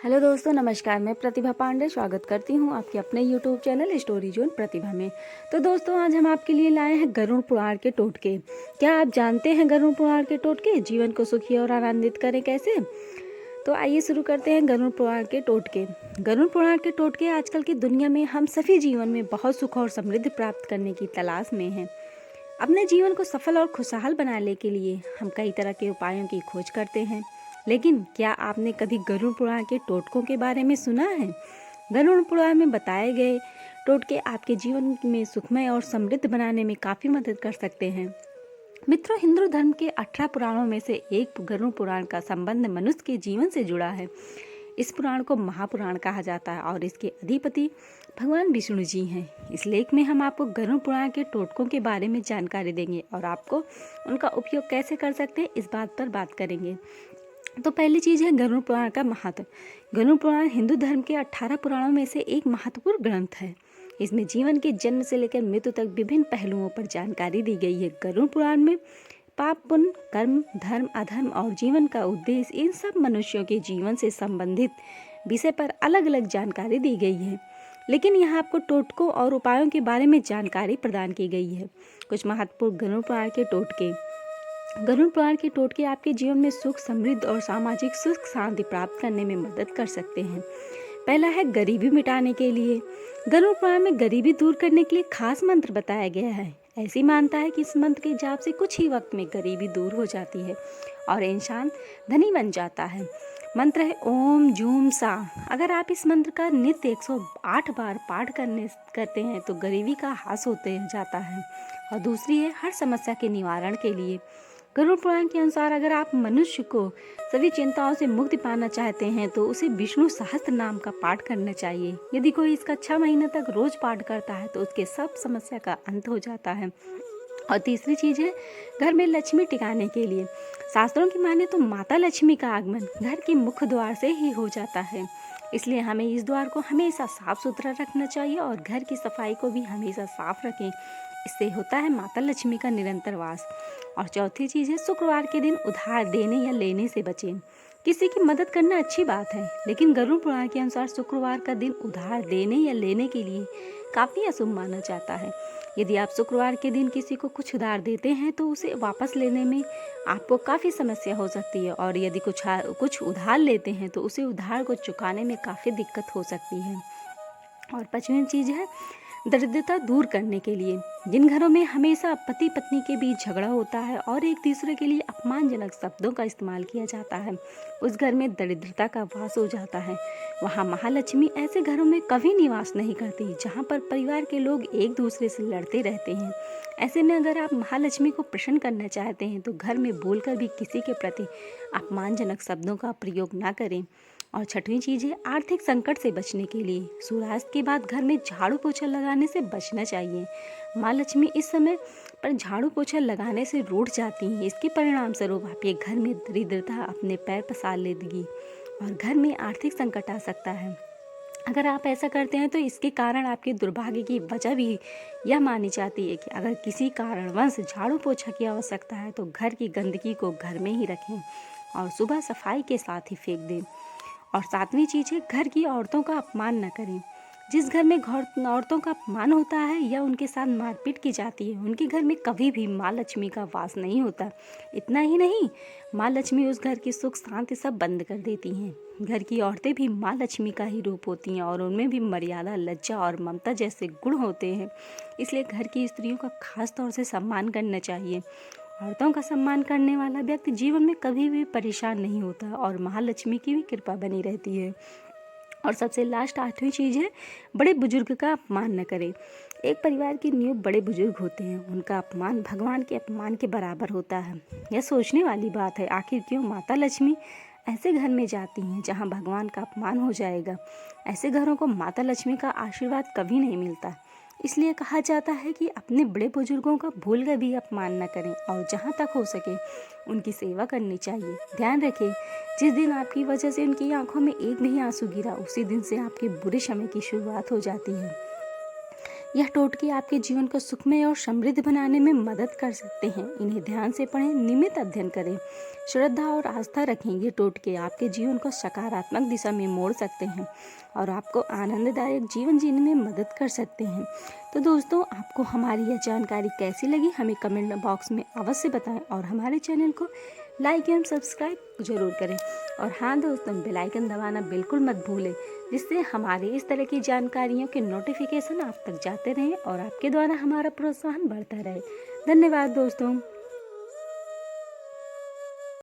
Hello दोस्तों, नमस्कार। मैं प्रतिभा पांडे स्वागत करती हूँ आपके अपने यूट्यूब चैनल स्टोरी जोन प्रतिभा में। तो दोस्तों, आज हम आपके लिए लाए हैं गरुड़ पुराण के टोटके। क्या आप जानते हैं गरुड़ पुराण के टोटके जीवन को सुखी और आनंदित करें कैसे? तो आइए शुरू करते हैं गरुड़ पुराण के टोटके। गरुड़ पुराण के टोटके आजकल की दुनिया में हम सभी जीवन में बहुत सुख और समृद्धि प्राप्त करने की तलाश में हैं। अपने जीवन को सफल और खुशहाल बनाने के लिए हम कई तरह के उपायों की खोज करते हैं, लेकिन क्या आपने कभी गरुड़ पुराण के टोटकों के बारे में सुना है? गरुड़ पुराण में बताए गए टोटके आपके जीवन में सुखमय और समृद्ध बनाने में काफ़ी मदद कर सकते हैं। मित्रों, हिंदू धर्म के 18 पुराणों में से एक गरुड़ पुराण का संबंध मनुष्य के जीवन से जुड़ा है। इस पुराण को महापुराण कहा जाता है और इसके अधिपति भगवान विष्णु जी हैं। इस लेख में हम आपको गरुड़ पुराण के टोटकों के बारे में जानकारी देंगे और आपको उनका उपयोग कैसे कर सकते हैं इस बात पर बात करेंगे। तो पहली चीज़ है गरुड़ पुराण का महत्व। गरुड़ पुराण हिंदू धर्म के 18 पुराणों में से एक महत्वपूर्ण ग्रंथ है। इसमें जीवन के जन्म से लेकर मृत्यु तक विभिन्न पहलुओं पर जानकारी दी गई है। गरुड़ पुराण में पाप, पुण्य, कर्म, धर्म, अधर्म और जीवन का उद्देश्य, इन सब मनुष्यों के जीवन से संबंधित विषय पर अलग अलग जानकारी दी गई है। लेकिन यहाँ आपको टोटकों और उपायों के बारे में जानकारी प्रदान की गई है। कुछ महत्वपूर्ण गरुड़ पुराण के टोटके। गरुड़ पुराण के टोटके आपके जीवन में सुख, समृद्धि और सामाजिक सुख शांति प्राप्त करने में मदद कर सकते हैं। पहला है गरीबी मिटाने के लिए। गरुड़ पुराण में गरीबी दूर करने के लिए खास मंत्र बताया गया है। ऐसी मानता है कि इस मंत्र के जाप से कुछ ही वक्त में गरीबी दूर हो जाती है और इंसान धनी बन जाता है। मंत्र है ओम जूम सा। अगर आप इस मंत्र का नित्य 108 बार पाठ करते हैं तो गरीबी का ह्रास होते जाता है। और दूसरी है हर समस्या के निवारण के लिए। गरुड़ पुराण के अनुसार अगर आप मनुष्य को सभी चिंताओं से मुक्ति पाना चाहते हैं तो उसे विष्णु सहस्त्र नाम का पाठ करना चाहिए। यदि कोई इसका 6 महीने तक रोज पाठ करता है तो उसके सब समस्या का अंत हो जाता है। और तीसरी चीज़ है घर में लक्ष्मी टिकाने के लिए। शास्त्रों की माने तो माता लक्ष्मी का आगमन घर के मुख्य द्वार से ही हो जाता है, इसलिए हमें इस द्वार को हमेशा साफ सुथरा रखना चाहिए और घर की सफाई को भी हमेशा साफ रखें। इससे होता है माता लक्ष्मी का निरंतर वास। और चौथी चीज़ है शुक्रवार के दिन उधार देने या लेने से बचें। किसी की मदद करना अच्छी बात है, लेकिन गरुड़ पुराण के अनुसार शुक्रवार का दिन उधार देने या लेने के लिए काफ़ी अशुभ माना जाता है। यदि आप शुक्रवार के दिन किसी को कुछ उधार देते हैं तो उसे वापस लेने में आपको काफ़ी समस्या हो सकती है, और यदि कुछ उधार लेते हैं तो उसे उधार को चुकाने में काफ़ी दिक्कत हो सकती है। और पांचवी चीज़ है दरिद्रता दूर करने के लिए। जिन घरों में हमेशा पति पत्नी के बीच झगड़ा होता है और एक दूसरे के लिए अपमानजनक शब्दों का इस्तेमाल किया जाता है, उस घर में दरिद्रता का वास हो जाता है। वहाँ महालक्ष्मी ऐसे घरों में कभी निवास नहीं करती जहाँ पर परिवार के लोग एक दूसरे से लड़ते रहते हैं। ऐसे में अगर आप महालक्ष्मी को प्रसन्न करना चाहते हैं तो घर में बोलकर भी किसी के प्रति अपमानजनक शब्दों का प्रयोग ना करें। और छठवीं चीज़ है आर्थिक संकट से बचने के लिए सूर्यास्त के बाद घर में झाड़ू पोछा लगाने से बचना चाहिए। माँ लक्ष्मी इस समय पर झाड़ू पोछा लगाने से रूठ जाती हैं। इसके परिणाम स्वरूप आपके घर में दरिद्रता अपने पैर पसार लेगी और घर में आर्थिक संकट आ सकता है। अगर आप ऐसा करते हैं तो इसके कारण आपके दुर्भाग्य की वजह भी यह मानी जाती है कि अगर किसी कारणवश झाड़ू पोछा की आवश्यकता है तो घर की गंदगी को घर में ही रखें और सुबह सफाई के साथ ही फेंक दें। और सातवीं चीज़ है घर की औरतों का अपमान न करें। जिस घर में औरतों का अपमान होता है या उनके साथ मारपीट की जाती है, उनके घर में कभी भी माँ लक्ष्मी का वास नहीं होता। इतना ही नहीं, माँ लक्ष्मी उस घर की सुख शांति सब बंद कर देती हैं। घर की औरतें भी माँ लक्ष्मी का ही रूप होती हैं और उनमें भी मर्यादा, लज्जा और ममता जैसे गुण होते हैं। इसलिए घर की स्त्रियों का खास तौर से सम्मान करना चाहिए। औरतों का सम्मान करने वाला व्यक्ति जीवन में कभी भी परेशान नहीं होता और महालक्ष्मी की भी कृपा बनी रहती है। और सबसे लास्ट आठवीं चीज़ है बड़े बुजुर्ग का अपमान न करें। एक परिवार की नींव बड़े बुजुर्ग होते हैं, उनका अपमान भगवान के अपमान के बराबर होता है। यह सोचने वाली बात है, आखिर क्यों माता लक्ष्मी ऐसे घर में जाती हैं जहां भगवान का अपमान हो जाएगा। ऐसे घरों को माता लक्ष्मी का आशीर्वाद कभी नहीं मिलता। इसलिए कहा जाता है कि अपने बड़े बुजुर्गों का भूल कर भी अपमान न करें और जहाँ तक हो सके उनकी सेवा करनी चाहिए। ध्यान रखें, जिस दिन आपकी वजह से उनकी आंखों में एक भी आंसू गिरा, उसी दिन से आपके बुरे समय की शुरुआत हो जाती है। यह टोटके आपके जीवन को सुखमय और समृद्ध बनाने में मदद कर सकते हैं। इन्हें ध्यान से पढ़ें, नियमित अध्ययन करें, श्रद्धा और आस्था रखें। ये टोटके आपके जीवन को सकारात्मक दिशा में मोड़ सकते हैं और आपको आनंददायक जीवन जीने में मदद कर सकते हैं। तो दोस्तों, आपको हमारी यह जानकारी कैसी लगी हमें कमेंट बॉक्स में अवश्य बताएं और हमारे चैनल को लाइक एवं सब्सक्राइब जरूर करें। और हाँ दोस्तों, बेल आइकन दबाना बिल्कुल मत भूलें, जिससे हमारे इस तरह की जानकारियों के नोटिफिकेशन आप तक जाते रहें और आपके द्वारा हमारा प्रोत्साहन बढ़ता रहे। धन्यवाद दोस्तों।